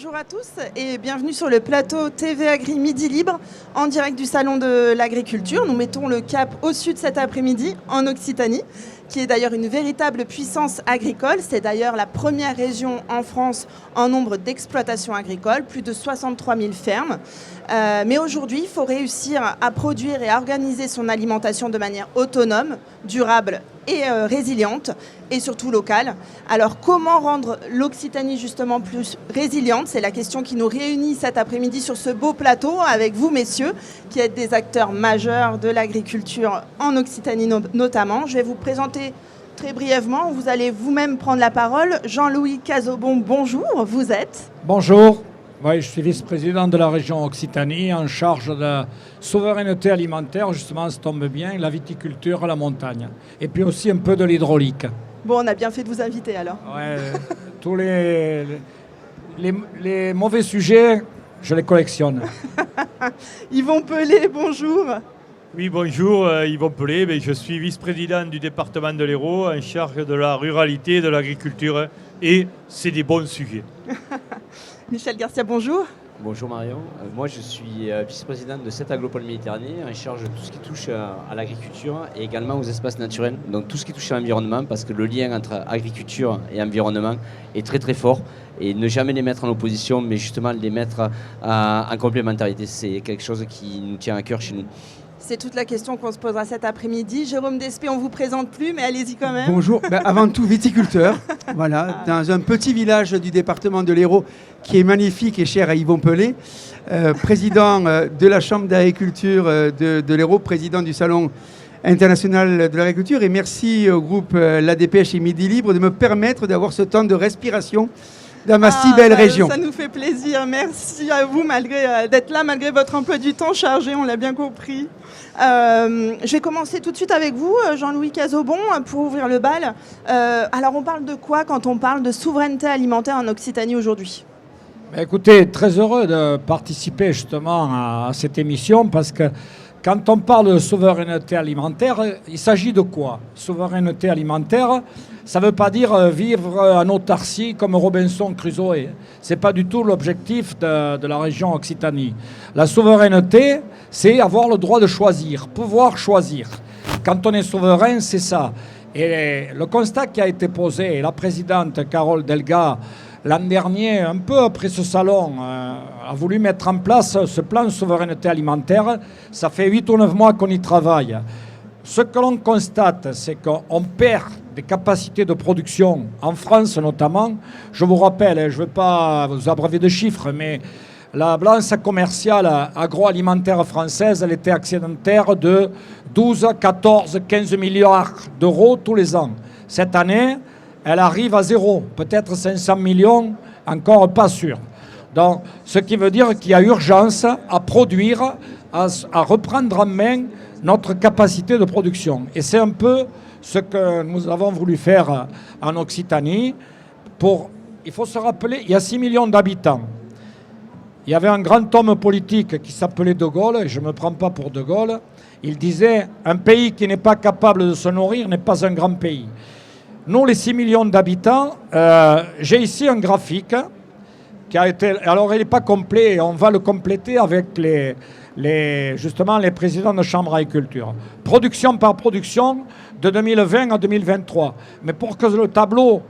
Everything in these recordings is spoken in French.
Bonjour à tous et bienvenue sur le plateau TV Agri Midi Libre en direct du Salon de l'Agriculture. Nous mettons le cap au sud cet après-midi en Occitanie, qui est d'ailleurs une véritable puissance agricole. C'est d'ailleurs la première région en France en nombre d'exploitations agricoles, plus de 63 000 fermes. Mais aujourd'hui, il faut réussir à produire et à organiser son alimentation de manière autonome, durable et résiliente, et surtout locale. Alors comment rendre l'Occitanie justement plus résiliente? C'est la question qui nous réunit cet après-midi sur ce beau plateau avec vous, messieurs, qui êtes des acteurs majeurs de l'agriculture en Occitanie notamment. Je vais vous présenter très brièvement, vous allez vous-même prendre la parole. Jean-Louis Cazobon, bonjour, vous êtes? Bonjour. Oui, je suis vice-président de la région Occitanie en charge de la souveraineté alimentaire. Justement, ça tombe bien, la viticulture, la montagne. Et puis aussi un peu de l'hydraulique. Bon, on a bien fait de vous inviter alors. Ouais, tous les mauvais sujets, je les collectionne. Yvon Pelé, bonjour. Oui, bonjour, Yvon Pelé. Je suis vice-président du département de l'Hérault en charge de la ruralité, de l'agriculture. Et c'est des bons sujets. Michel Garcia, bonjour. Bonjour Marion, moi je suis vice-président de cette Agropole Méditerranée en charge de tout ce qui touche à l'agriculture et également aux espaces naturels, donc tout ce qui touche à l'environnement parce que le lien entre agriculture et environnement est très très fort et ne jamais les mettre en opposition mais justement les mettre en complémentarité, c'est quelque chose qui nous tient à cœur chez nous. C'est toute la question qu'on se posera cet après-midi. Jérôme Despé, on ne vous présente plus, mais allez-y quand même. Bonjour, avant tout viticulteur, voilà, dans un petit village du département de l'Hérault qui est magnifique et cher à Yvon Pelé, président de la Chambre d'agriculture de l'Hérault, président du Salon international de l'agriculture. Et merci au groupe l'ADPH et Midi Libre de me permettre d'avoir ce temps de respiration dans ma si belle région. Ça nous fait plaisir. Merci à vous d'être là malgré votre emploi du temps chargé, on l'a bien compris. Je vais commencer tout de suite avec vous, Jean-Louis Cazobon, pour ouvrir le bal. Alors on parle de quoi quand on parle de souveraineté alimentaire en Occitanie aujourd'hui? Écoutez, très heureux de participer justement à cette émission parce que quand on parle de souveraineté alimentaire, il s'agit de quoi? Souveraineté alimentaire, ça ne veut pas dire vivre en autarcie comme Robinson Crusoe. Ce n'est pas du tout l'objectif de la région Occitanie. La souveraineté, c'est avoir le droit de choisir, pouvoir choisir. Quand on est souverain, c'est ça. Et le constat qui a été posé, et la présidente Carole Delga, l'an dernier, un peu après ce salon, a voulu mettre en place ce plan de souveraineté alimentaire. Ça fait 8 ou 9 mois qu'on y travaille. Ce que l'on constate, c'est qu'on perd des capacités de production, en France notamment. Je vous rappelle, je ne vais pas vous abreuver de chiffres, mais la balance commerciale agroalimentaire française, elle était excédentaire de 12, 14, 15 milliards d'euros tous les ans. Cette année, elle arrive à zéro, peut-être 500 millions, encore pas sûr. Donc, ce qui veut dire qu'il y a urgence à produire, à reprendre en main notre capacité de production. Et c'est un peu ce que nous avons voulu faire en Occitanie. Il faut se rappeler, il y a 6 millions d'habitants. Il y avait un grand homme politique qui s'appelait De Gaulle, et je ne me prends pas pour De Gaulle. Il disait « Un pays qui n'est pas capable de se nourrir n'est pas un grand pays ». Nous, les 6 millions d'habitants, j'ai ici un graphique qui a été... Alors, il n'est pas complet, on va le compléter avec justement les présidents de Chambre d'agriculture. Production par production de 2020 à 2023. Mais pour que le tableau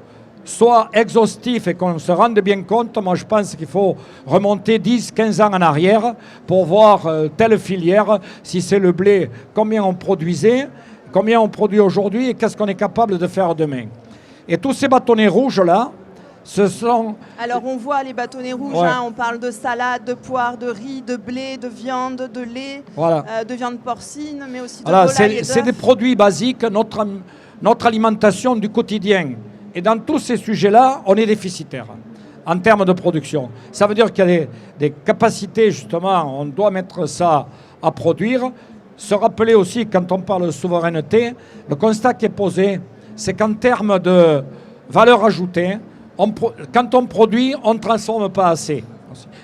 soit exhaustif et qu'on se rende bien compte, moi je pense qu'il faut remonter 10, 15 ans en arrière pour voir telle filière, si c'est le blé, combien on produisait, combien on produit aujourd'hui et qu'est-ce qu'on est capable de faire demain. Et tous ces bâtonnets rouges-là, ce sont... Alors on voit les bâtonnets rouges, ouais. On parle de salade, de poire, de riz, de blé, de viande, de lait, voilà. De viande porcine, mais aussi de voilà, volaille et c'est des produits basiques, notre alimentation du quotidien. Et dans tous ces sujets-là, on est déficitaire en termes de production. Ça veut dire qu'il y a des capacités, justement, on doit mettre ça à produire. Se rappeler aussi, quand on parle de souveraineté, le constat qui est posé, c'est qu'en termes de valeur ajoutée, quand on produit, on ne transforme pas assez.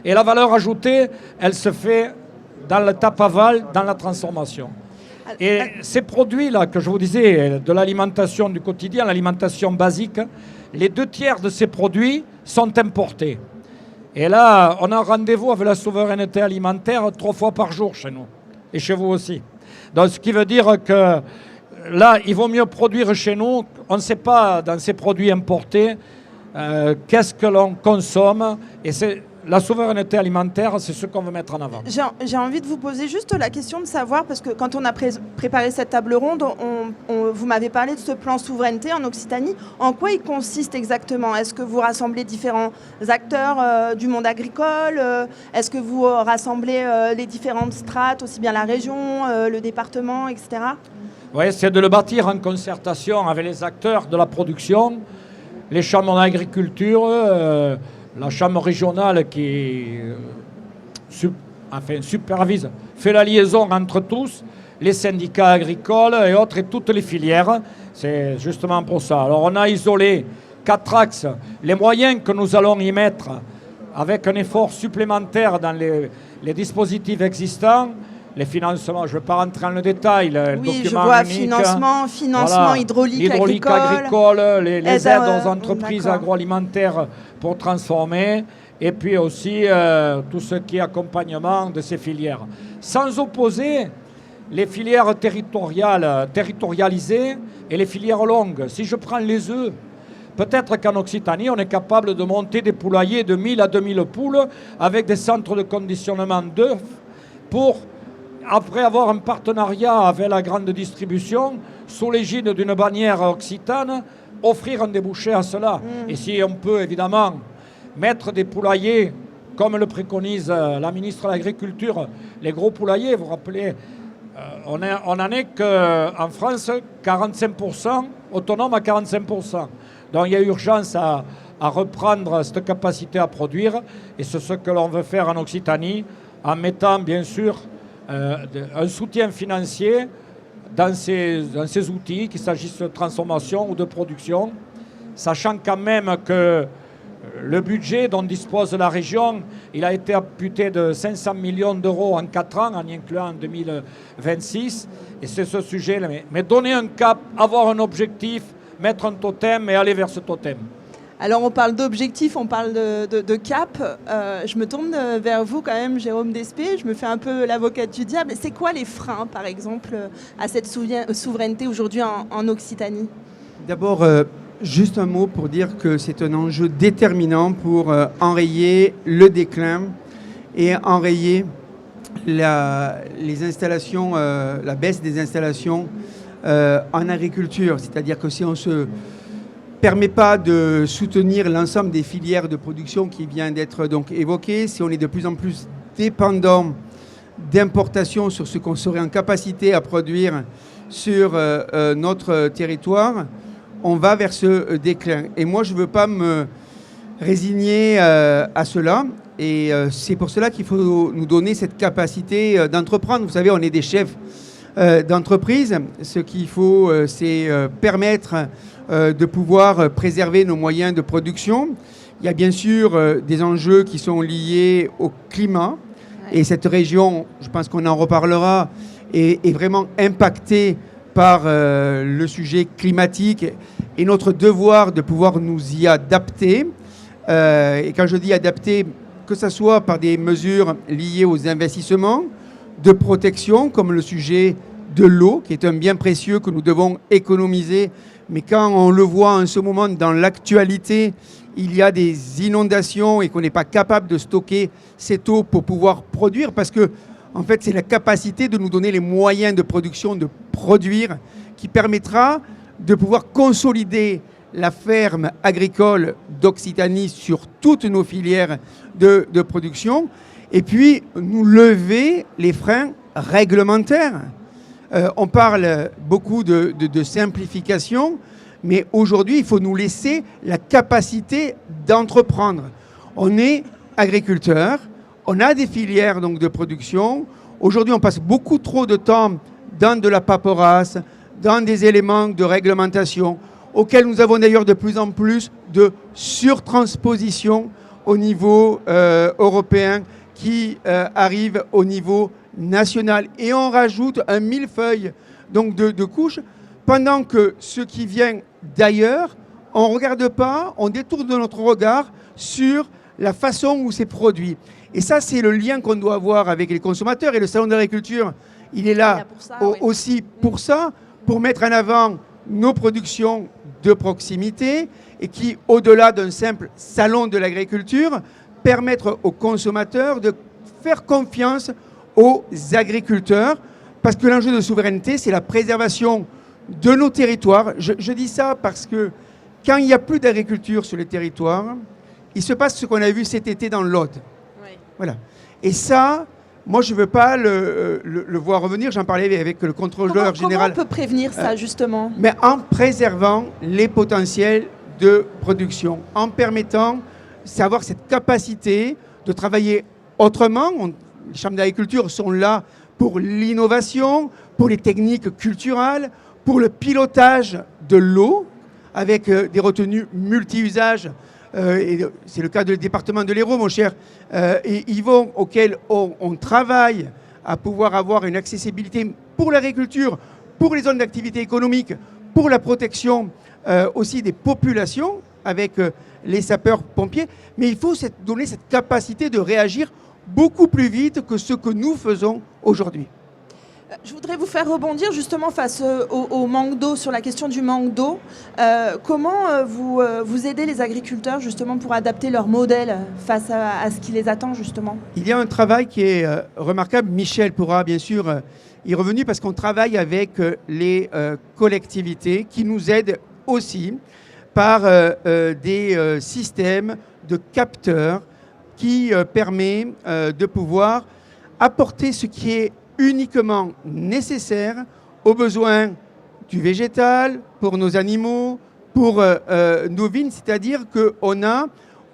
Et la valeur ajoutée, elle se fait dans l'étape aval, dans la transformation. Et ces produits-là que je vous disais, de l'alimentation du quotidien, l'alimentation basique, les 2 tiers de ces produits sont importés. Et là, on a rendez-vous avec la souveraineté alimentaire 3 fois par jour chez nous, et chez vous aussi. Donc, ce qui veut dire que là, il vaut mieux produire chez nous. On ne sait pas, dans ces produits importés, qu'est-ce que l'on consomme. Et la souveraineté alimentaire, c'est ce qu'on veut mettre en avant. J'ai envie de vous poser juste la question de savoir, parce que quand on a préparé cette table ronde, vous m'avez parlé de ce plan souveraineté en Occitanie. En quoi il consiste exactement? Est-ce que vous rassemblez différents acteurs du monde agricole? Est-ce que vous rassemblez les différentes strates, aussi bien la région, le département, etc.? Oui, c'est de le bâtir en concertation avec les acteurs de la production, les chambres d'agriculture, la chambre régionale qui supervise, fait la liaison entre tous, les syndicats agricoles et autres, et toutes les filières. C'est justement pour ça. Alors on a isolé 4 axes. Les moyens que nous allons y mettre avec un effort supplémentaire dans les dispositifs existants, les financements, je ne vais pas rentrer dans le détail. Le oui, document je vois unique, financement voilà, hydraulique agricole, les aides aux entreprises d'accord. agroalimentaires pour transformer, et puis aussi tout ce qui est accompagnement de ces filières. Sans opposer les filières territorialisées et les filières longues. Si je prends les œufs, peut-être qu'en Occitanie, on est capable de monter des poulaillers de 1000 à 2000 poules avec des centres de conditionnement d'œufs pour, après avoir un partenariat avec la grande distribution, sous l'égide d'une bannière occitane, offrir un débouché à cela. Et si on peut évidemment mettre des poulaillers, comme le préconise la ministre de l'Agriculture, les gros poulaillers, vous vous rappelez, on n'en est qu'en France 45%, autonome à 45%. Donc il y a urgence à reprendre cette capacité à produire, et c'est ce que l'on veut faire en Occitanie, en mettant bien sûr un soutien financier dans ces outils, qu'il s'agisse de transformation ou de production, sachant quand même que le budget dont dispose la région, il a été amputé de 500 millions d'euros en 4 ans, en y incluant en 2026, et c'est ce sujet-là. Mais donner un cap, avoir un objectif, mettre un totem et aller vers ce totem. Alors on parle d'objectifs, on parle de cap. Je me tourne vers vous quand même, Jérôme Despé. Je me fais un peu l'avocate du diable. C'est quoi les freins, par exemple, à cette souveraineté aujourd'hui en Occitanie? D'abord, juste un mot pour dire que c'est un enjeu déterminant pour enrayer le déclin et enrayer les installations, la baisse des installations en agriculture. C'est-à-dire que si on se permet pas de soutenir l'ensemble des filières de production qui vient d'être donc évoquées, si on est de plus en plus dépendant d'importations sur ce qu'on serait en capacité à produire sur notre territoire, on va vers ce déclin. Et moi, je ne veux pas me résigner à cela. Et c'est pour cela qu'il faut nous donner cette capacité d'entreprendre. Vous savez, on est des chefs d'entreprise. Ce qu'il faut, c'est permettre de pouvoir préserver nos moyens de production. Il y a bien sûr des enjeux qui sont liés au climat. Et cette région, je pense qu'on en reparlera, est vraiment impactée par le sujet climatique et notre devoir de pouvoir nous y adapter. Et quand je dis adapter, que ce soit par des mesures liées aux investissements de protection, comme le sujet de l'eau, qui est un bien précieux que nous devons économiser. Mais quand on le voit en ce moment dans l'actualité, il y a des inondations et qu'on n'est pas capable de stocker cette eau pour pouvoir produire, parce que en fait, c'est la capacité de nous donner les moyens de production, de produire, qui permettra de pouvoir consolider la ferme agricole d'Occitanie sur toutes nos filières de production, et puis nous lever les freins réglementaires. On parle beaucoup de simplification, mais aujourd'hui, il faut nous laisser la capacité d'entreprendre. On est agriculteur, on a des filières donc, de production. Aujourd'hui, on passe beaucoup trop de temps dans de la paperasse, dans des éléments de réglementation, auxquels nous avons d'ailleurs de plus en plus de surtransposition au niveau européen qui arrive au niveau national. Et on rajoute un millefeuille donc de couches, pendant que ce qui vient d'ailleurs, on ne regarde pas, on détourne notre regard sur la façon où c'est produit. Et ça, c'est le lien qu'on doit avoir avec les consommateurs. Et le Salon de l'agriculture, il est là pour ça, aussi pour ça, pour mettre en avant nos productions de proximité et qui, au-delà d'un simple salon de l'agriculture, permettre aux consommateurs de faire confiance aux agriculteurs. Parce que l'enjeu de souveraineté, c'est la préservation de nos territoires. Je dis ça parce que quand il n'y a plus d'agriculture sur les territoires, il se passe ce qu'on a vu cet été dans l'Aude. Oui. Voilà. Et ça, moi, je ne veux pas le voir revenir. J'en parlais avec le contrôleur général. Comment on peut prévenir ça, justement? Mais en préservant les potentiels de production, en permettant d'avoir cette capacité de travailler autrement. Les chambres d'agriculture sont là pour l'innovation, pour les techniques culturelles, pour le pilotage de l'eau, avec des retenues multi-usages. C'est le cas du département de l'Hérault, mon cher Yvon, auquel on travaille à pouvoir avoir une accessibilité pour l'agriculture, pour les zones d'activité économique, pour la protection aussi des populations avec les sapeurs-pompiers. Mais il faut donner cette capacité de réagir beaucoup plus vite que ce que nous faisons aujourd'hui. Je voudrais vous faire rebondir justement face au manque d'eau, sur la question du manque d'eau. Comment vous aidez les agriculteurs justement pour adapter leur modèle face à ce qui les attend justement? Il y a un travail qui est remarquable. Michel pourra bien sûr y revenir parce qu'on travaille avec les collectivités qui nous aident aussi par des systèmes de capteurs qui permet de pouvoir apporter ce qui est uniquement nécessaire aux besoins du végétal, pour nos animaux, pour nos vignes. C'est-à-dire qu'on a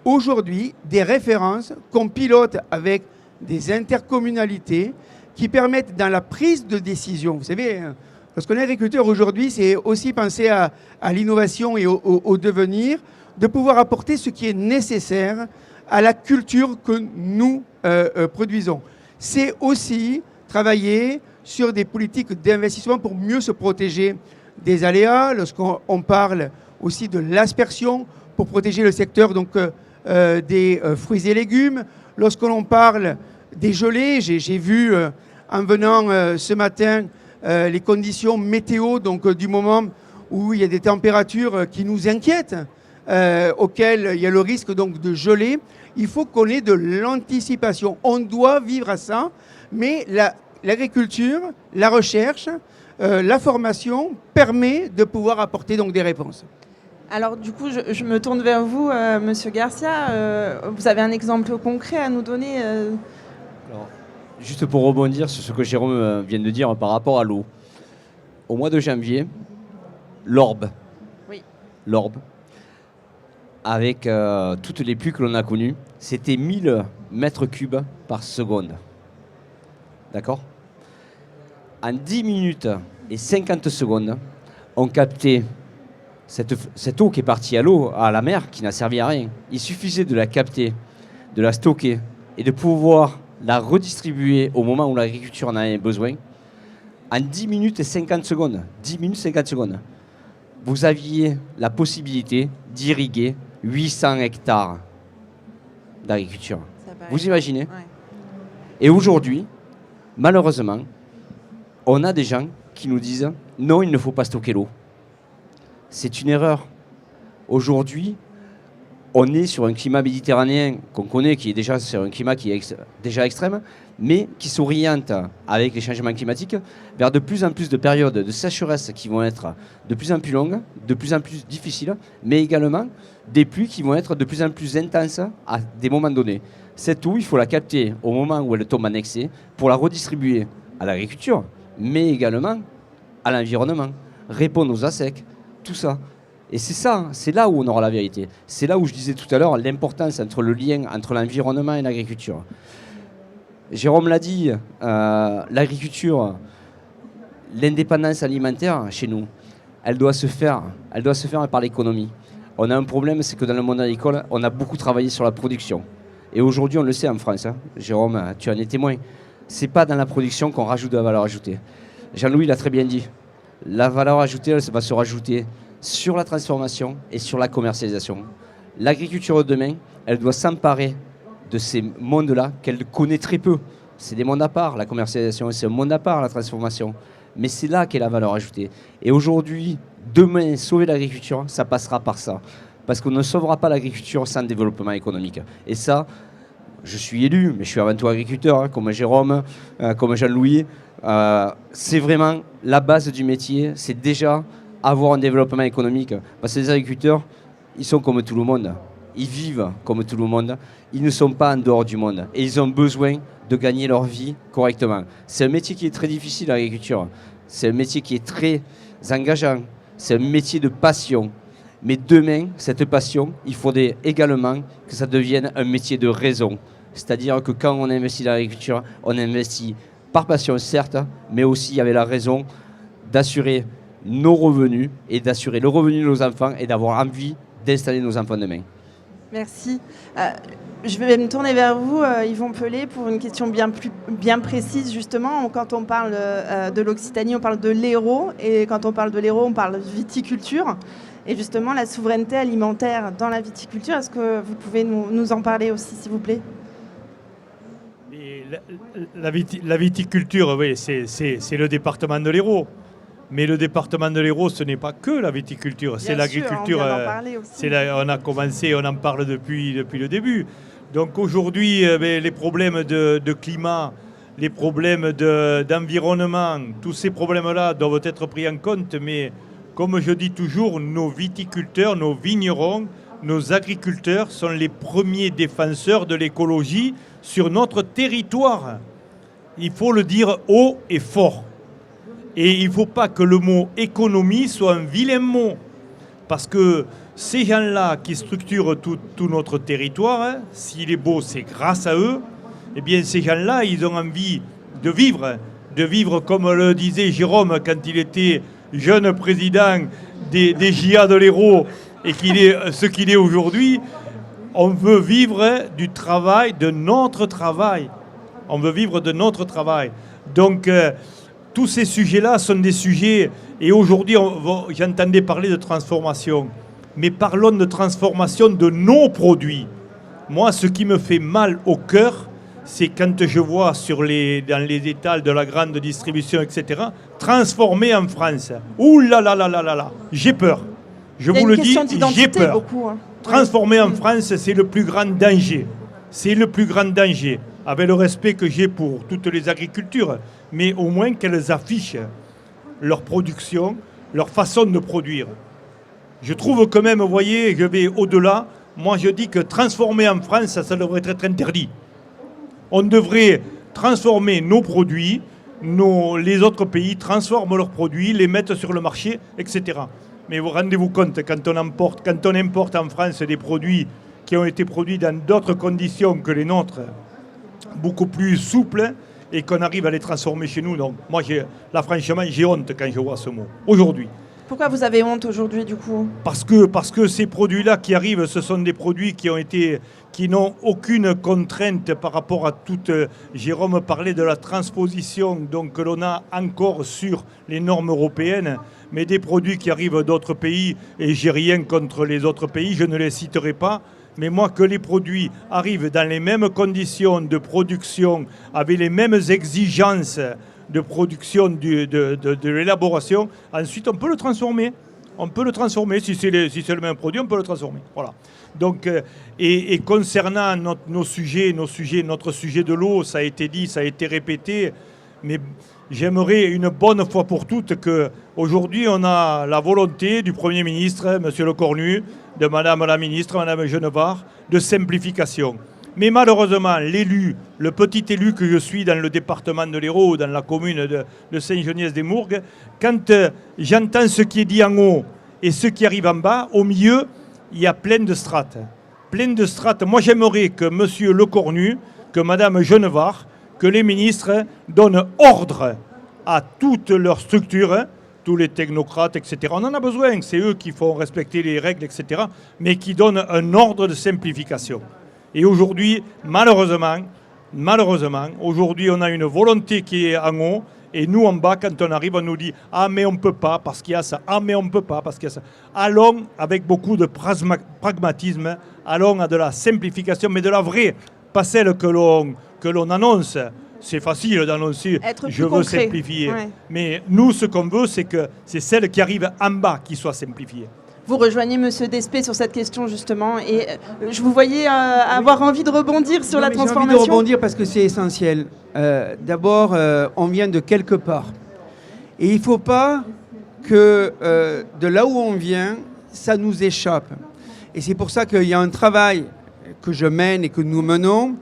aujourd'hui des références qu'on pilote avec des intercommunalités qui permettent dans la prise de décision. Vous savez, lorsqu'on est agriculteur aujourd'hui, c'est aussi penser à l'innovation et au devenir, de pouvoir apporter ce qui est nécessaire à la culture que nous produisons. C'est aussi travailler sur des politiques d'investissement pour mieux se protéger des aléas, lorsqu'on parle aussi de l'aspersion pour protéger le secteur donc, des fruits et légumes, lorsqu'on parle des gelées, j'ai vu en venant ce matin les conditions météo donc, du moment où il y a des températures qui nous inquiètent, auxquelles il y a le risque donc, de gelée. Il faut qu'on ait de l'anticipation. On doit vivre à ça, mais l'agriculture, la recherche, la formation permet de pouvoir apporter donc des réponses. Alors du coup, je me tourne vers vous, Monsieur Garcia. Vous avez un exemple concret à nous donner Alors, juste pour rebondir sur ce que Jérôme vient de dire par rapport à l'eau. Au mois de janvier, l'Orbe, avec toutes les pluies que l'on a connues, c'était 1000 mètres cubes par seconde. D'accord ? En 10 minutes et 50 secondes, on captait cette eau qui est partie à la mer, qui n'a servi à rien. Il suffisait de la capter, de la stocker et de pouvoir la redistribuer au moment où l'agriculture en avait besoin. En 10 minutes et 50 secondes, vous aviez la possibilité d'irriguer 800 hectares d'agriculture. Vous imaginez ? Ouais. Et aujourd'hui, malheureusement, on a des gens qui nous disent « Non, il ne faut pas stocker l'eau ». C'est une erreur. Aujourd'hui, on est sur un climat méditerranéen qu'on connaît, qui est déjà sur un climat qui est déjà extrême, mais qui s'oriente avec les changements climatiques vers de plus en plus de périodes de sécheresse qui vont être de plus en plus longues, de plus en plus difficiles, mais également des pluies qui vont être de plus en plus intenses à des moments donnés. Cette eau, il faut la capter au moment où elle tombe en excès pour la redistribuer à l'agriculture, mais également à l'environnement, répondre aux ASEC, tout ça. Et c'est ça, c'est là où on aura la vérité. C'est là où je disais tout à l'heure l'importance entre le lien entre l'environnement et l'agriculture. Jérôme l'a dit, l'agriculture, l'indépendance alimentaire chez nous, elle doit se faire par l'économie. On a un problème, c'est que dans le monde agricole, on a beaucoup travaillé sur la production. Et aujourd'hui, on le sait en France, hein, Jérôme, tu en es témoin, c'est pas dans la production qu'on rajoute de la valeur ajoutée. Jean-Louis l'a très bien dit. La valeur ajoutée, elle va se rajouter sur la transformation et sur la commercialisation. L'agriculture de demain, elle doit s'emparer de ces mondes-là qu'elle connaît très peu. C'est des mondes à part, la commercialisation, c'est un monde à part, la transformation. Mais c'est là qu'est la valeur ajoutée. Et aujourd'hui, demain, sauver l'agriculture, ça passera par ça. Parce qu'on ne sauvera pas l'agriculture sans développement économique. Et ça, je suis élu, mais je suis avant tout agriculteur, hein, comme Jérôme, comme Jean-Louis. C'est vraiment la base du métier, c'est déjà avoir un développement économique. Parce que les agriculteurs, ils sont comme tout le monde. Ils vivent comme tout le monde. Ils ne sont pas en dehors du monde. Et ils ont besoin de gagner leur vie correctement. C'est un métier qui est très difficile, l'agriculture. C'est un métier qui est très engageant. C'est un métier de passion. Mais demain, cette passion, il faudrait également que ça devienne un métier de raison. C'est-à-dire que quand on investit dans l'agriculture, on investit par passion, certes, mais aussi avec la raison d'assurer nos revenus et d'assurer le revenu de nos enfants et d'avoir envie d'installer nos enfants demain. Merci. Je vais me tourner vers vous, Yvon Pelé, pour une question bien précise, justement. Quand on parle de l'Occitanie, on parle de l'Hérault. Et quand on parle de l'Hérault, on parle de viticulture. Et justement, la souveraineté alimentaire dans la viticulture, est-ce que vous pouvez nous en parler aussi, s'il vous plaît ? Et la viticulture, oui, c'est le département de l'Hérault. Mais le département de l'Hérault, ce n'est pas que la viticulture, c'est l'agriculture. On a commencé, on en parle depuis le début. Donc aujourd'hui, les problèmes de climat, les problèmes d'environnement, tous ces problèmes-là doivent être pris en compte. Mais comme je dis toujours, nos viticulteurs, nos vignerons, nos agriculteurs sont les premiers défenseurs de l'écologie sur notre territoire. Il faut le dire haut et fort. Et il ne faut pas que le mot économie soit un vilain mot. Parce que ces gens-là qui structurent tout notre territoire, hein, s'il est beau, c'est grâce à eux. Eh bien, ces gens-là, ils ont envie de vivre comme le disait Jérôme quand il était jeune président des JA de l'Hérault et qu'il est ce qu'il est aujourd'hui. On veut vivre du travail, de notre travail. On veut vivre de notre travail. Donc, tous ces sujets-là sont des sujets, et aujourd'hui, j'entendais parler de transformation, mais parlons de transformation de nos produits. Moi, ce qui me fait mal au cœur, c'est quand je vois dans les étals de la grande distribution, etc., transformer en France. Ouh là là là là là là, j'ai peur. Je vous le dis, j'ai peur. Beaucoup, hein. Transformer en France, c'est le plus grand danger. C'est le plus grand danger, avec le respect que j'ai pour toutes les agricultures, mais au moins qu'elles affichent leur production, leur façon de produire. Je trouve quand même, vous voyez, je vais au-delà. Moi, je dis que transformer en France, ça devrait être interdit. On devrait transformer nos produits, les autres pays transforment leurs produits, les mettent sur le marché, etc. Mais vous rendez-vous compte, quand on importe en France des produits qui ont été produits dans d'autres conditions que les nôtres, beaucoup plus souples, et qu'on arrive à les transformer chez nous. Donc moi, franchement, j'ai honte quand je vois ce mot. Aujourd'hui. Pourquoi vous avez honte aujourd'hui, du coup ? Parce que ces produits-là qui arrivent, ce sont des produits qui n'ont aucune contrainte par rapport à toute... Jérôme parlait de la transposition donc, que l'on a encore sur les normes européennes, mais des produits qui arrivent d'autres pays, et j'ai rien contre les autres pays, je ne les citerai pas, mais moi, que les produits arrivent dans les mêmes conditions de production, avec les mêmes exigences de production de l'élaboration, ensuite on peut le transformer. On peut le transformer, si c'est le même produit, on peut le transformer. Voilà. Donc, et concernant notre sujet de l'eau, ça a été dit, ça a été répété, mais j'aimerais une bonne fois pour toutes qu'aujourd'hui on a la volonté du Premier ministre, M. Lecornu, de Madame la ministre, Madame Genevard, de simplification. Mais malheureusement, le petit élu que je suis dans le département de l'Hérault, dans la commune de Saint-Geniès-des-Mourgues, quand j'entends ce qui est dit en haut et ce qui arrive en bas, au milieu, il y a plein de strates. Plein de strates. Moi, j'aimerais que M. Lecornu, que Madame Genevard, que les ministres donnent ordre à toutes leurs structures, tous les technocrates, etc. On en a besoin, c'est eux qui font respecter les règles, etc., mais qui donnent un ordre de simplification. Et aujourd'hui, malheureusement, aujourd'hui, on a une volonté qui est en haut Et nous, en bas, quand on arrive, on nous dit « Ah, mais on ne peut pas parce qu'il y a ça. Ah, mais on ne peut pas parce qu'il y a ça. » Allons avec beaucoup de pragmatisme, allons à de la simplification, mais de la vraie, pas celle que l'on annonce. C'est facile d'annoncer « Je veux simplifier ouais. ». Mais nous, ce qu'on veut, c'est celle qui arrive en bas qui soit simplifiée. Vous rejoignez M. Despé sur cette question, justement, et je vous voyais avoir envie de rebondir sur la transformation. J'ai envie de rebondir parce que c'est essentiel. D'abord, on vient de quelque part. Et il ne faut pas que de là où on vient, ça nous échappe. Et c'est pour ça qu'il y a un travail que je mène et que nous menons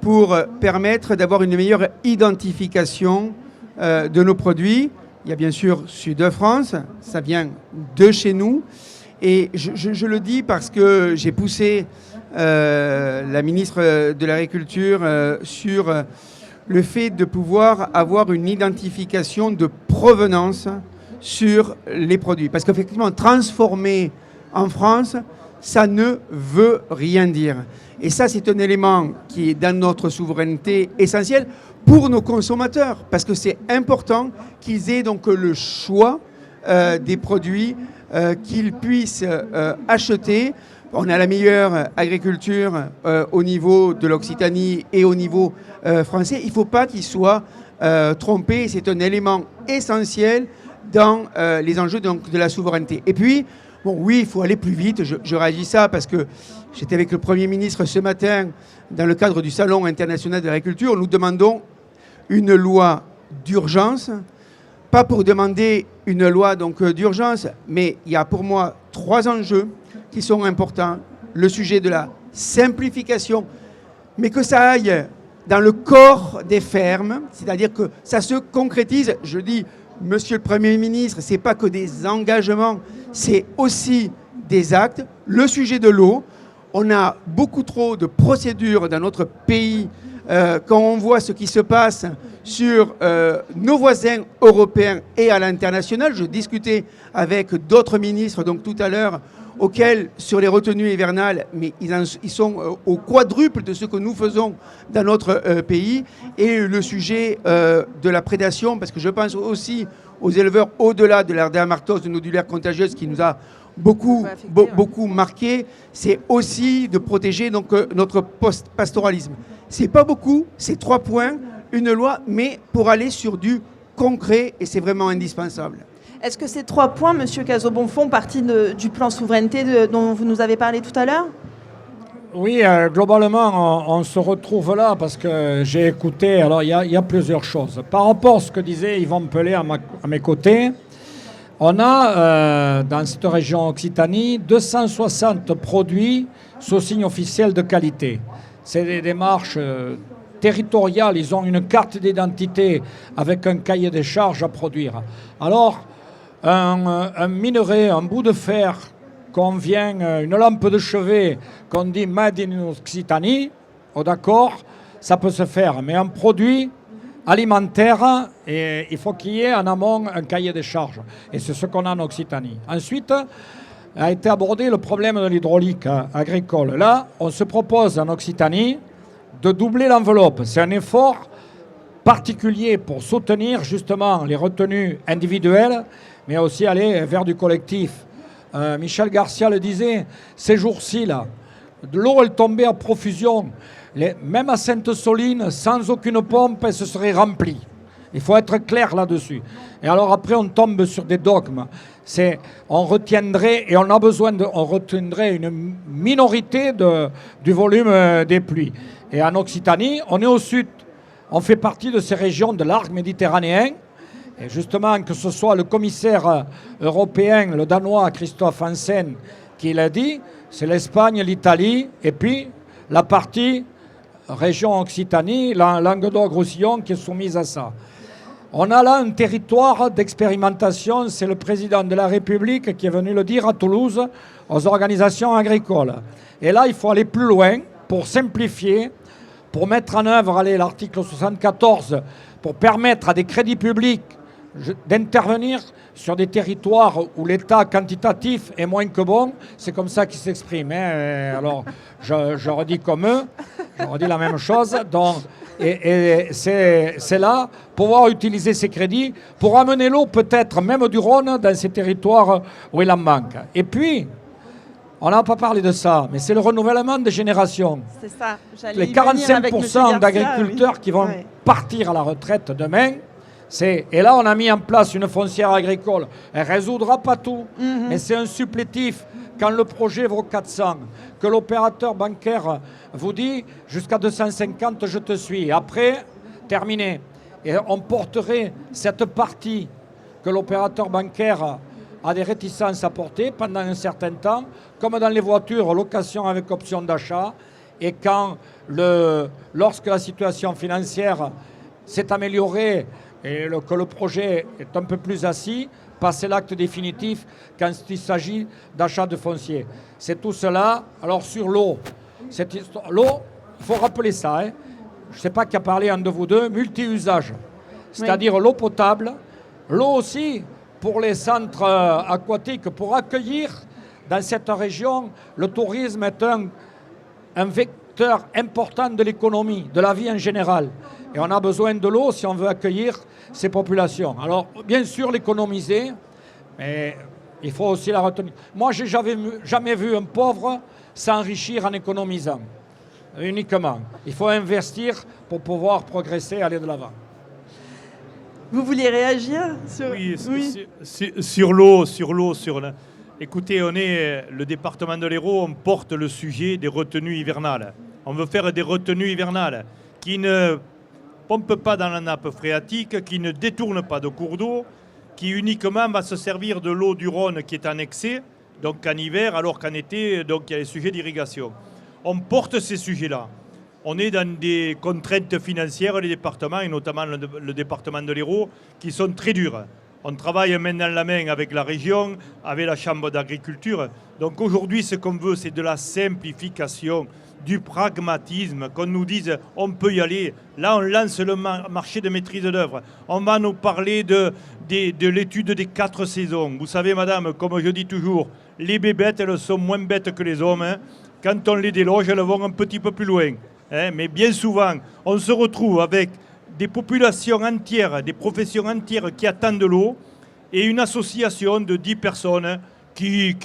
pour permettre d'avoir une meilleure identification de nos produits. Il y a bien sûr Sud de France, ça vient de chez nous. Et je le dis parce que j'ai poussé la ministre de l'Agriculture sur le fait de pouvoir avoir une identification de provenance sur les produits. Parce qu'effectivement, transformer en France, ça ne veut rien dire. Et ça, c'est un élément qui est dans notre souveraineté essentiel pour nos consommateurs. Parce que c'est important qu'ils aient donc le choix des produits qu'ils puissent acheter. On a la meilleure agriculture au niveau de l'Occitanie et au niveau français. Il ne faut pas qu'ils soient trompés. C'est un élément essentiel dans les enjeux donc, de la souveraineté. Et puis, bon, oui, il faut aller plus vite. Je réagis ça parce que j'étais avec le Premier ministre ce matin dans le cadre du Salon international de l'agriculture. Nous demandons une loi d'urgence. Pas pour demander une loi donc, d'urgence, mais il y a pour moi 3 enjeux qui sont importants. Le sujet de la simplification, mais que ça aille dans le corps des fermes, c'est-à-dire que ça se concrétise. Je dis, Monsieur le Premier ministre, ce n'est pas que des engagements, c'est aussi des actes. Le sujet de l'eau, on a beaucoup trop de procédures dans notre pays. Quand on voit ce qui se passe sur nos voisins européens et à l'international, je discutais avec d'autres ministres donc tout à l'heure, auxquels sur les retenues hivernales, mais ils sont au quadruple de ce que nous faisons dans notre pays. Et le sujet de la prédation, parce que je pense aussi aux éleveurs au-delà de l'ardéamartose, de nodulaire contagieuse qui nous a beaucoup marqué, c'est aussi de protéger donc, notre pastoralisme. C'est pas beaucoup, c'est 3 points, une loi, mais pour aller sur du concret, et c'est vraiment indispensable. Est-ce que ces 3 points, M. Cazobon, font partie du plan souveraineté dont vous nous avez parlé tout à l'heure ? Oui, globalement, on se retrouve là parce que j'ai écouté, alors il y a plusieurs choses. Par rapport à ce que disait Yvan Pelé à mes côtés, on a dans cette région Occitanie 260 produits sous signe officiel de qualité. C'est des démarches territoriales, ils ont une carte d'identité avec un cahier des charges à produire. Alors, un minerai, un bout de fer, qu'on vient, une lampe de chevet, qu'on dit Made in Occitanie, oh d'accord, ça peut se faire. Mais un produit alimentaire, et il faut qu'il y ait en amont un cahier des charges. Et c'est ce qu'on a en Occitanie. Ensuite, a été abordé le problème de l'hydraulique agricole. Là, on se propose en Occitanie de doubler l'enveloppe. C'est un effort particulier pour soutenir justement les retenues individuelles, mais aussi aller vers du collectif. Michel Garcia le disait, ces jours-ci, là, l'eau elle tombait à profusion. Même à Sainte-Soline, sans aucune pompe, elle se serait remplie. Il faut être clair là-dessus. Et alors après, on tombe sur des dogmes. On retiendrait, et on a besoin on retiendrait une minorité du volume des pluies. Et en Occitanie, on est au sud. On fait partie de ces régions de l'arc méditerranéen. Et justement, que ce soit le commissaire européen, le Danois Christophe Hansen, qui l'a dit, c'est l'Espagne, l'Italie, et puis la partie région Occitanie, la Languedoc-Roussillon, qui est soumise à ça. On a là un territoire d'expérimentation, c'est le président de la République qui est venu le dire à Toulouse aux organisations agricoles. Et là, il faut aller plus loin pour simplifier, pour mettre en œuvre l'article 74, pour permettre à des crédits publics d'intervenir sur des territoires où l'état quantitatif est moins que bon. C'est comme ça qu'ils s'expriment. Alors, je redis comme eux, je redis la même chose. Donc, Et c'est là, pouvoir utiliser ces crédits pour amener l'eau peut-être même du Rhône dans ces territoires où il en manque. Et puis, on n'a pas parlé de ça, mais c'est le renouvellement des générations. C'est ça. J'allais Les y venir avec 45% d'agriculteurs qui vont partir à la retraite demain, et là, on a mis en place une foncière agricole. Elle ne résoudra pas tout, mais c'est un supplétif. Quand le projet vaut 400, que l'opérateur bancaire vous dit jusqu'à 250, je te suis. Après, terminé. Et on porterait cette partie que l'opérateur bancaire a des réticences à porter pendant un certain temps, comme dans les voitures, location avec option d'achat. Et quand lorsque la situation financière s'est améliorée et que le projet est un peu plus assis, passer l'acte définitif quand il s'agit d'achat de foncier. C'est tout cela. Alors sur l'eau, l'eau, il faut rappeler ça. Je ne sais pas qui a parlé un de vous deux, multi-usage. C'est-à-dire l'eau potable, l'eau aussi pour les centres aquatiques, pour accueillir dans cette région, le tourisme est un vecteur important de l'économie, de la vie en général. Et on a besoin de l'eau si on veut accueillir ces populations. Alors, bien sûr, l'économiser, mais il faut aussi la retenir. Moi, je n'ai jamais vu un pauvre s'enrichir en économisant, uniquement. Il faut investir pour pouvoir progresser, aller de l'avant. Vous voulez réagir sur... Oui, sur l'eau, Écoutez, on est le département de l'Hérault, on porte le sujet des retenues hivernales. On veut faire des retenues hivernales qui ne pompe pas dans la nappe phréatique, qui ne détourne pas de cours d'eau, qui uniquement va se servir de l'eau du Rhône qui est en excès, donc en hiver, alors qu'en été, donc il y a les sujets d'irrigation. On porte ces sujets-là. On est dans des contraintes financières, les départements, et notamment le département de l'Hérault, qui sont très dures. On travaille main dans la main avec la région, avec la chambre d'agriculture. Donc aujourd'hui, ce qu'on veut, c'est de la simplification, du pragmatisme, qu'on nous dise on peut y aller. Là, on lance le marché de maîtrise d'œuvre. On va nous parler de l'étude des 4 saisons. Vous savez, madame, comme je dis toujours, les bébêtes, elles sont moins bêtes que les hommes. Hein. Quand on les déloge, elles vont un petit peu plus loin. Hein. Mais bien souvent, on se retrouve avec des populations entières, des professions entières qui attendent de l'eau et une association de 10 personnes qui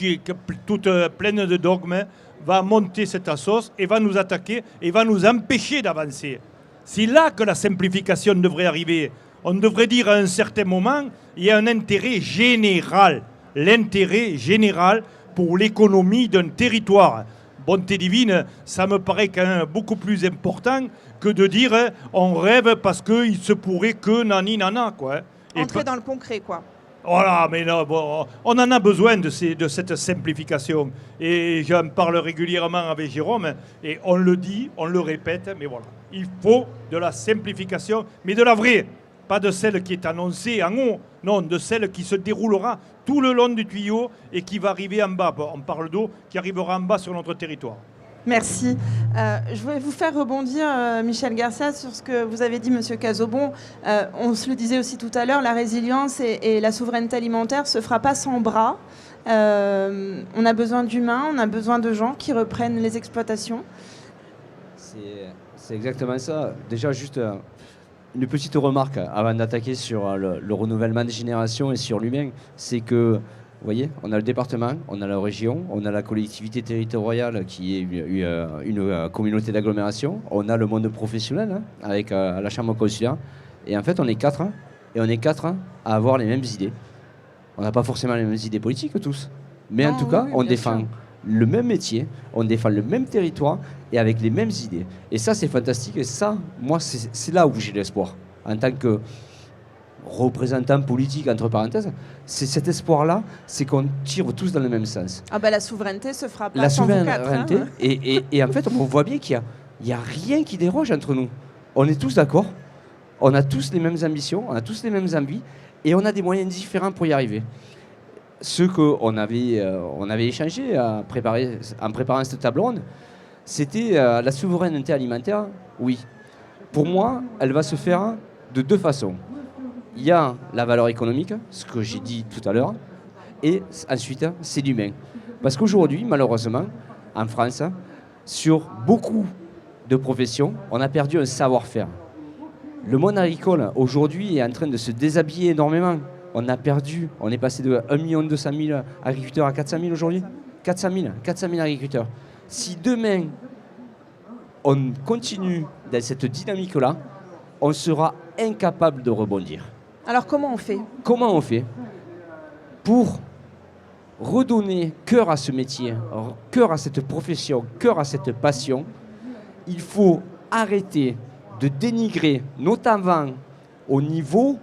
toutes pleines de dogmes, va monter cette sauce et va nous attaquer et va nous empêcher d'avancer. C'est là que la simplification devrait arriver. On devrait dire à un certain moment, il y a un intérêt général. L'intérêt général pour l'économie d'un territoire. Bonté divine, ça me paraît quand même beaucoup plus important que de dire on rêve parce qu'il se pourrait que nani nana. Quoi. Entrer dans le concret, quoi. Voilà, mais là, bon, on en a besoin de cette simplification. Et j'en parle régulièrement avec Jérôme, et on le dit, on le répète, mais voilà. Il faut de la simplification, mais de la vraie. Pas de celle qui est annoncée en haut, non, de celle qui se déroulera tout le long du tuyau et qui va arriver en bas. On parle d'eau qui arrivera en bas sur notre territoire. Merci. Je voulais vous faire rebondir, Michel Garcia, sur ce que vous avez dit, Monsieur Casaubon. On se le disait aussi tout à l'heure, la résilience et la souveraineté alimentaire ne se fera pas sans bras. On a besoin d'humains, on a besoin de gens qui reprennent les exploitations. C'est exactement ça. Déjà, juste une petite remarque avant d'attaquer sur le renouvellement des générations et sur l'humain. C'est que vous voyez, on a le département, on a la région, on a la collectivité territoriale qui est une communauté d'agglomération, on a le monde professionnel hein, avec la chambre consulaire. Et en fait, on est 4 hein, et on est 4 hein, à avoir les mêmes idées. On n'a pas forcément les mêmes idées politiques tous, mais non, en tout cas, oui, on défend le même métier, on défend le même territoire et avec les mêmes idées. Et ça, c'est fantastique. Et ça, moi, c'est là où j'ai l'espoir. En tant que représentant politique, entre parenthèses, c'est cet espoir-là, c'est qu'on tire tous dans le même sens. Ah bah la souveraineté se fera pas la sans vous souveraineté, quatre. Hein. Et en fait, on voit bien qu'il n'y a rien qui déroge entre nous. On est tous d'accord, on a tous les mêmes ambitions, on a tous les mêmes envies, et on a des moyens différents pour y arriver. Ce qu'on avait échangé en préparant cette table ronde, c'était la souveraineté alimentaire, oui. Pour moi, elle va se faire de 2 façons. Il y a la valeur économique, ce que j'ai dit tout à l'heure, et ensuite, c'est l'humain. Parce qu'aujourd'hui, malheureusement, en France, sur beaucoup de profession, on a perdu un savoir-faire. Le monde agricole, aujourd'hui, est en train de se déshabiller énormément. On est passé de 1 200 000 agriculteurs à 400 000 aujourd'hui. 400 000 agriculteurs. Si demain, on continue dans cette dynamique-là, on sera incapable de rebondir. Alors comment on fait? Comment on fait pour redonner cœur à ce métier, cœur à cette profession, cœur à cette passion? Il faut arrêter de dénigrer, notamment au niveau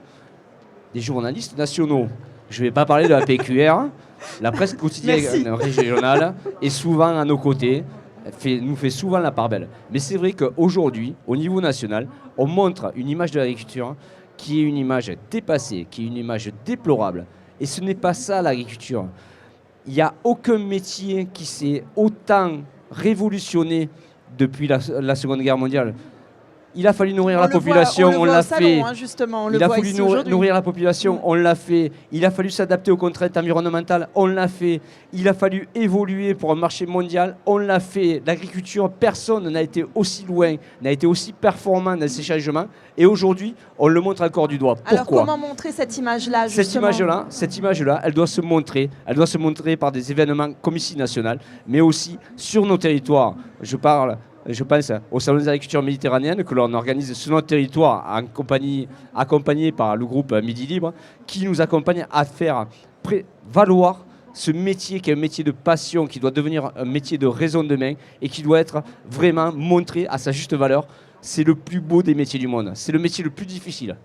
des journalistes nationaux. Je ne vais pas parler de la PQR, la presse quotidienne régionale est souvent à nos côtés, nous fait souvent la part belle. Mais c'est vrai qu'aujourd'hui, au niveau national, on montre une image de l'agriculture qui est une image dépassée, qui est une image déplorable. Et ce n'est pas ça l'agriculture. Il n'y a aucun métier qui s'est autant révolutionné depuis la Seconde Guerre mondiale. Il a fallu nourrir la population, on l'a fait. Il a fallu nourrir la population, on l'a fait. Il a fallu s'adapter aux contraintes environnementales, on l'a fait. Il a fallu évoluer pour un marché mondial, on l'a fait. L'agriculture, personne n'a été aussi loin, n'a été aussi performant dans ces changements. Et aujourd'hui, on le montre encore du doigt. Pourquoi ? Alors comment montrer cette image-là, justement ? Cette image-là, elle doit se montrer. Elle doit se montrer par des événements comme ici national, mais aussi sur nos territoires. Je pense au Salon des agricultures méditerranéennes que l'on organise sur notre territoire, accompagné par le groupe Midi Libre, qui nous accompagne à faire valoir ce métier qui est un métier de passion, qui doit devenir un métier de raison de main et qui doit être vraiment montré à sa juste valeur. C'est le plus beau des métiers du monde. C'est le métier le plus difficile,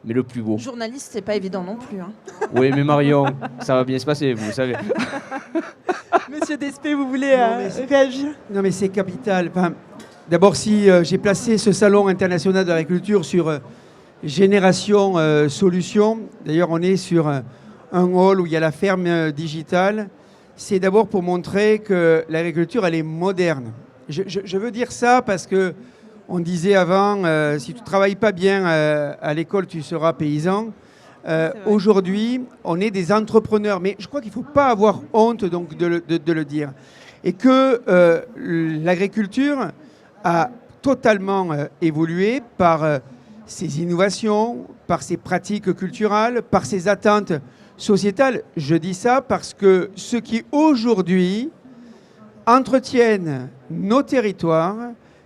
mais le plus beau. Journaliste, c'est pas évident non plus. Hein. Oui, mais Marion, ça va bien se passer, vous savez. Monsieur Despé, vous voulez réagir ? Non, mais c'est capital. Enfin, d'abord, si j'ai placé ce salon international de l'agriculture sur Génération Solutions, d'ailleurs, on est sur un hall où il y a la ferme digitale, c'est d'abord pour montrer que l'agriculture, elle est moderne. Je veux dire ça parce que on disait avant, si tu ne travailles pas bien à l'école, tu seras paysan. Aujourd'hui, on est des entrepreneurs, mais je crois qu'il ne faut pas avoir honte donc, de le dire. Et que l'agriculture a totalement évolué par ses innovations, par ses pratiques culturelles, par ses attentes sociétales. Je dis ça parce que ceux qui aujourd'hui entretiennent nos territoires,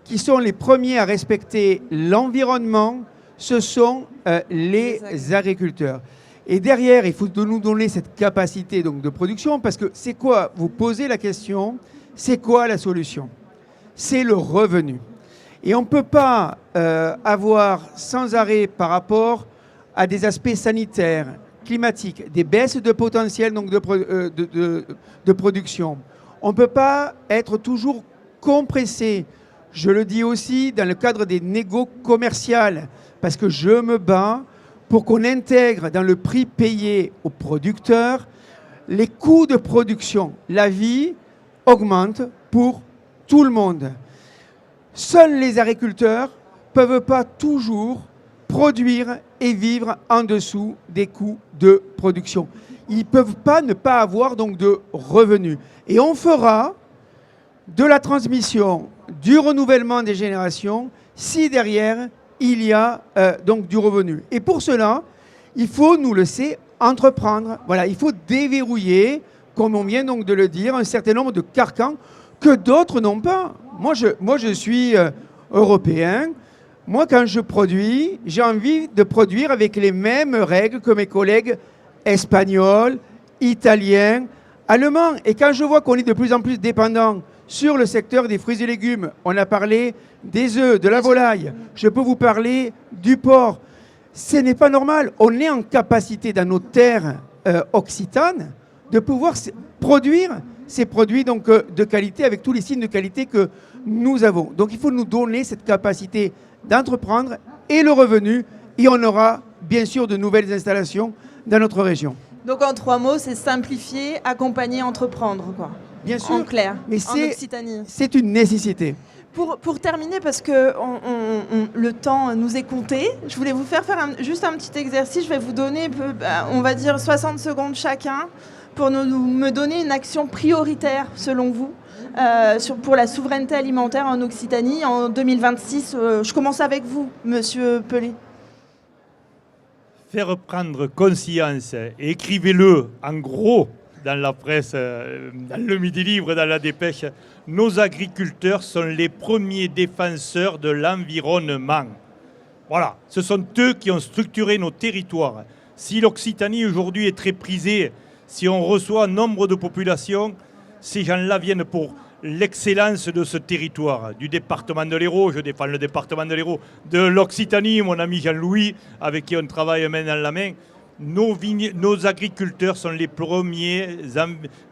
qui sont les premiers à respecter l'environnement, ce sont les agriculteurs. Et derrière, il faut nous donner cette capacité donc, de production, parce que c'est quoi ? Vous posez la question, c'est quoi la solution ? C'est le revenu. Et on ne peut pas avoir sans arrêt par rapport à des aspects sanitaires, climatiques, des baisses de potentiel donc, de production. On ne peut pas être toujours compressé. Je le dis aussi dans le cadre des négos commerciales, parce que je me bats pour qu'on intègre dans le prix payé aux producteurs les coûts de production. La vie augmente pour tout le monde. Seuls les agriculteurs ne peuvent pas toujours produire et vivre en dessous des coûts de production. Ils ne peuvent pas ne pas avoir donc de revenus. Et on fera de la transmission, du renouvellement des générations, si derrière, il y a donc du revenu. Et pour cela, il faut nous laisser entreprendre. Voilà, il faut déverrouiller, comme on vient donc de le dire, un certain nombre de carcans que d'autres n'ont pas. Moi, je suis européen. Moi, quand je produis, j'ai envie de produire avec les mêmes règles que mes collègues espagnols, italiens, allemands. Et quand je vois qu'on est de plus en plus dépendant sur le secteur des fruits et légumes, on a parlé des œufs, de la volaille, je peux vous parler du porc. Ce n'est pas normal. On est en capacité dans nos terres occitanes de pouvoir produire ces produits donc, de qualité avec tous les signes de qualité que nous avons. Donc il faut nous donner cette capacité d'entreprendre et le revenu, et on aura bien sûr de nouvelles installations dans notre région. Donc en 3 mots, c'est simplifier, accompagner, entreprendre, quoi. Bien sûr, en clair, mais en Occitanie. C'est une nécessité. Pour terminer, parce que le temps nous est compté, je voulais vous faire juste un petit exercice. Je vais vous donner, on va dire, 60 secondes chacun pour me donner une action prioritaire, selon vous, pour la souveraineté alimentaire en Occitanie en 2026. Je commence avec vous, Monsieur Pelé. Faire prendre conscience, et écrivez-le en gros dans la presse, dans le Midi Libre, dans la Dépêche, nos agriculteurs sont les premiers défenseurs de l'environnement. Voilà, ce sont eux qui ont structuré nos territoires. Si l'Occitanie aujourd'hui est très prisée, si on reçoit un nombre de populations, ces gens-là viennent pour l'excellence de ce territoire, du département de l'Hérault, je défends le département de l'Hérault, de l'Occitanie, mon ami Jean-Louis, avec qui on travaille main dans la main. Nos agriculteurs sont les premiers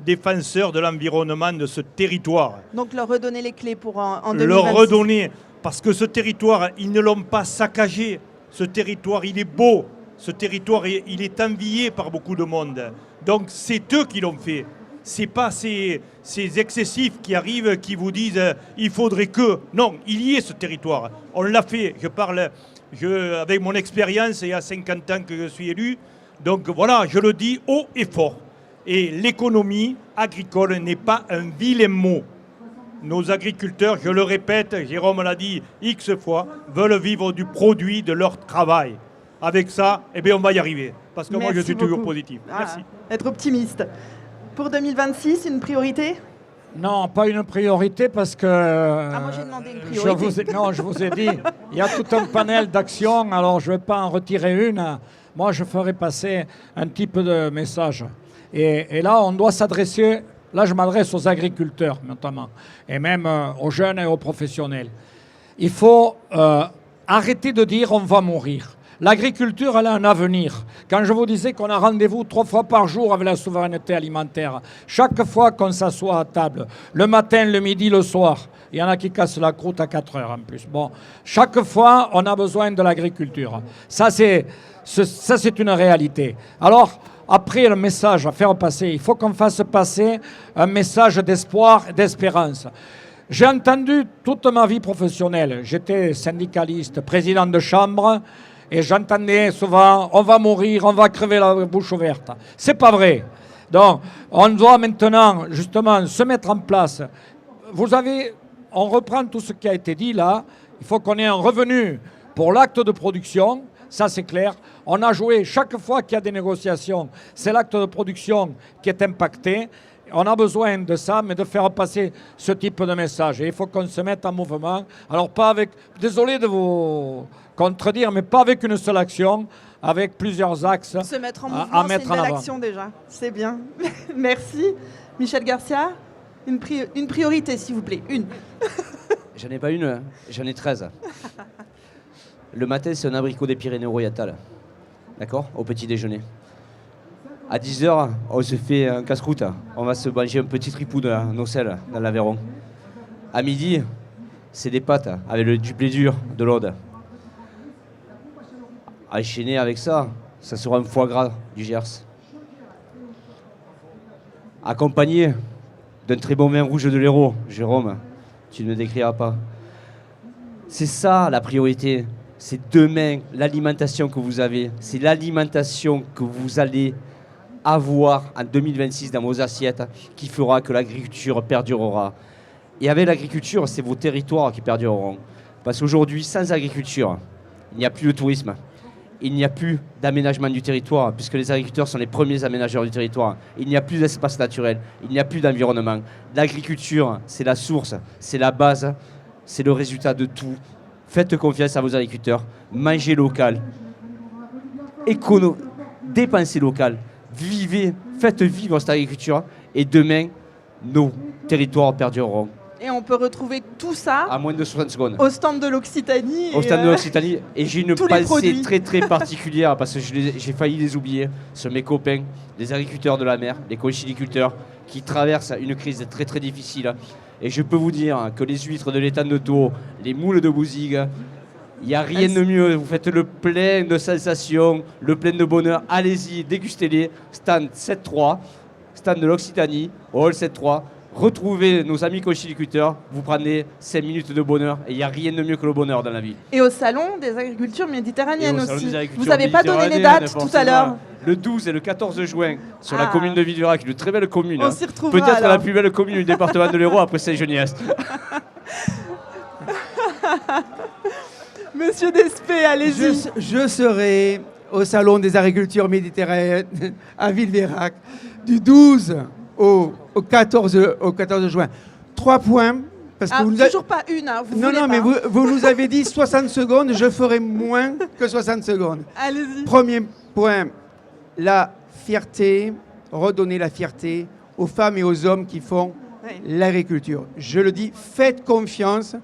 défenseurs de l'environnement de ce territoire. Donc leur redonner les clés pour en 2026. Leur redonner, parce que ce territoire, ils ne l'ont pas saccagé. Ce territoire, il est beau. Ce territoire, il est envié par beaucoup de monde. Donc c'est eux qui l'ont fait. C'est pas ces excessifs qui arrivent, qui vous disent il faudrait que. Non, il y est ce territoire. On l'a fait. Je parle avec mon expérience, il y a 50 ans que je suis élu. Donc voilà, je le dis haut et fort. Et l'économie agricole n'est pas un vilain mot. Nos agriculteurs, je le répète, Jérôme l'a dit X fois, veulent vivre du produit de leur travail. Avec ça, eh bien, on va y arriver. Parce que moi, je suis toujours positif. Merci. Être optimiste. Pour 2026, une priorité ? Non, pas une priorité parce que... moi j'ai demandé une priorité. Je vous ai dit, il y a tout un panel d'actions, alors je ne vais pas en retirer une. Moi, je ferai passer un type de message. Et là, on doit s'adresser... Là, je m'adresse aux agriculteurs, notamment, et même aux jeunes et aux professionnels. Il faut arrêter de dire « on va mourir ». L'agriculture, elle a un avenir. Quand je vous disais qu'on a rendez-vous 3 fois par jour avec la souveraineté alimentaire, chaque fois qu'on s'assoit à table, le matin, le midi, le soir, il y en a qui cassent la croûte à 4 heures en plus. Bon, chaque fois, on a besoin de l'agriculture. Ça, c'est une réalité. Alors, après le message à faire passer, il faut qu'on fasse passer un message d'espoir et d'espérance. J'ai entendu toute ma vie professionnelle, j'étais syndicaliste, président de chambre, et j'entendais souvent, on va mourir, on va crever la bouche ouverte. C'est pas vrai. Donc, on doit maintenant, justement, se mettre en place. On reprend tout ce qui a été dit là. Il faut qu'on ait un revenu pour l'acte de production. Ça, c'est clair. On a joué chaque fois qu'il y a des négociations. C'est l'acte de production qui est impacté. On a besoin de ça, mais de faire passer ce type de message. Et il faut qu'on se mette en mouvement. Alors, pas avec... Désolé de vous contredire, mais pas avec une seule action, avec plusieurs axes. Se mettre en mouvement, c'est une belle action déjà. C'est bien. Merci. Michel Garcia, une priorité, s'il vous plaît. Une. J'en ai pas une, j'en ai 13. Le matin, c'est un abricot des Pyrénées-Orientales. D'accord ? Au petit déjeuner. À 10h, on se fait un casse-croûte. On va se manger un petit tripou de nocelle dans l'Aveyron. À midi, c'est des pâtes avec du blé dur de l'Aude. Enchaîné avec ça, ça sera un foie gras du Gers. Accompagné d'un très bon vin rouge de l'Hérault, Jérôme, tu ne me décriras pas. C'est ça la priorité. C'est demain l'alimentation que vous avez. C'est l'alimentation que vous allez avoir en 2026 dans vos assiettes qui fera que l'agriculture perdurera. Et avec l'agriculture, c'est vos territoires qui perdureront. Parce qu'aujourd'hui, sans agriculture, il n'y a plus de tourisme. Il n'y a plus d'aménagement du territoire, puisque les agriculteurs sont les premiers aménageurs du territoire. Il n'y a plus d'espace naturel, il n'y a plus d'environnement. L'agriculture, c'est la source, c'est la base, c'est le résultat de tout. Faites confiance à vos agriculteurs, mangez local, dépensez local, vivez, faites vivre cette agriculture, et demain, nos territoires perdureront. Et on peut retrouver tout ça à moins de 60 secondes. Au stand de l'Occitanie. Au stand de l'Occitanie. Et j'ai une pensée très très particulière parce que j'ai failli les oublier. Sur mes copains, les agriculteurs de la mer, les conchyliculteurs qui traversent une crise très très difficile. Et je peux vous dire que les huîtres de l'étang de Thau, les moules de Bouzigues, il n'y a rien de mieux. Vous faites le plein de sensations, le plein de bonheur. Allez-y, dégustez-les. Stand 7-3, stand de l'Occitanie, au hall 7-3. retrouvez nos amis conchyliculteurs, vous prenez 5 minutes de bonheur et il n'y a rien de mieux que le bonheur dans la vie. Et au Salon des agricultures méditerranéennes aussi. Vous Vous n'avez pas donné les dates tout à l'heure. Le 12 et le 14 juin, sur la commune de Villerac, une très belle commune. On s'y retrouvera. Peut-être alors. la plus belle commune du département de l'Hérault après Saint-Geniès. Monsieur Despé, allez-y. Je serai au Salon des agricultures méditerranéennes à Villerac du 12 au 14 juin. 3 points. Parce que vous toujours pas une, hein, vous non, voulez non, pas. mais vous nous avez dit 60 secondes, je ferai moins que 60 secondes. Allez-y. Premier point, la fierté, redonner la fierté aux femmes et aux hommes qui font l'agriculture. Je le dis, faites confiance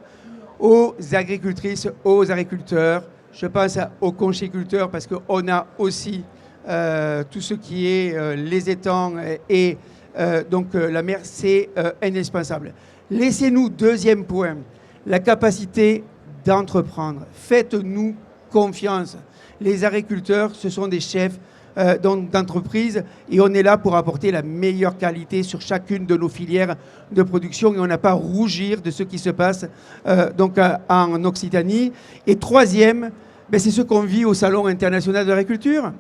aux agricultrices, aux agriculteurs. Je pense aux conchyliculteurs parce qu'on a aussi tout ce qui est les étangs et donc la mer, c'est indispensable. Laissez-nous, deuxième point, la capacité d'entreprendre. Faites-nous confiance. Les agriculteurs, ce sont des chefs d'entreprise et on est là pour apporter la meilleure qualité sur chacune de nos filières de production et on n'a pas à rougir de ce qui se passe en Occitanie. Et troisième, c'est ce qu'on vit au Salon international de l'agriculture.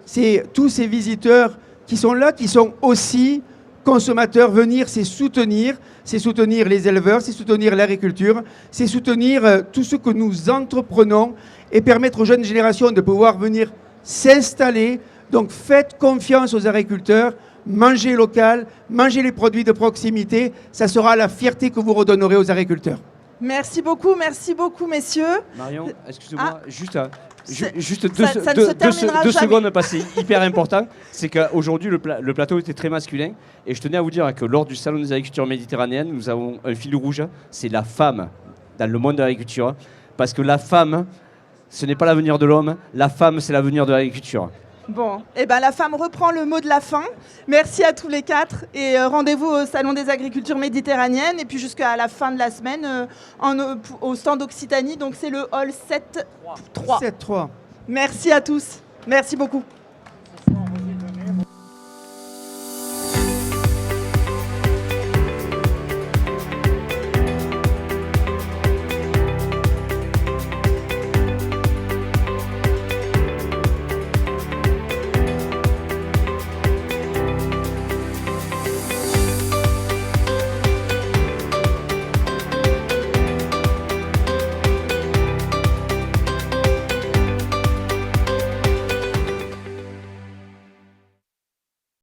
C'est tous ces visiteurs qui sont là, qui sont aussi consommateurs. Venir, c'est soutenir les éleveurs, c'est soutenir l'agriculture, c'est soutenir tout ce que nous entreprenons et permettre aux jeunes générations de pouvoir venir s'installer. Donc faites confiance aux agriculteurs, mangez local, mangez les produits de proximité, ça sera la fierté que vous redonnerez aux agriculteurs. Merci beaucoup messieurs. Marion, excusez-moi, juste ça ne se terminera deux jamais. secondes passées, hyper important, c'est qu'aujourd'hui le plateau était très masculin et je tenais à vous dire que lors du Salon des agricultures méditerranéennes, nous avons un fil rouge, c'est la femme dans le monde de l'agriculture, parce que la femme, ce n'est pas l'avenir de l'homme, la femme c'est l'avenir de l'agriculture. Bon, la femme reprend le mot de la fin. Merci à tous les quatre et rendez-vous au Salon des agricultures méditerranéennes et puis jusqu'à la fin de la semaine au stand Occitanie. Donc c'est le hall 7-3. 7-3. Merci à tous. Merci beaucoup.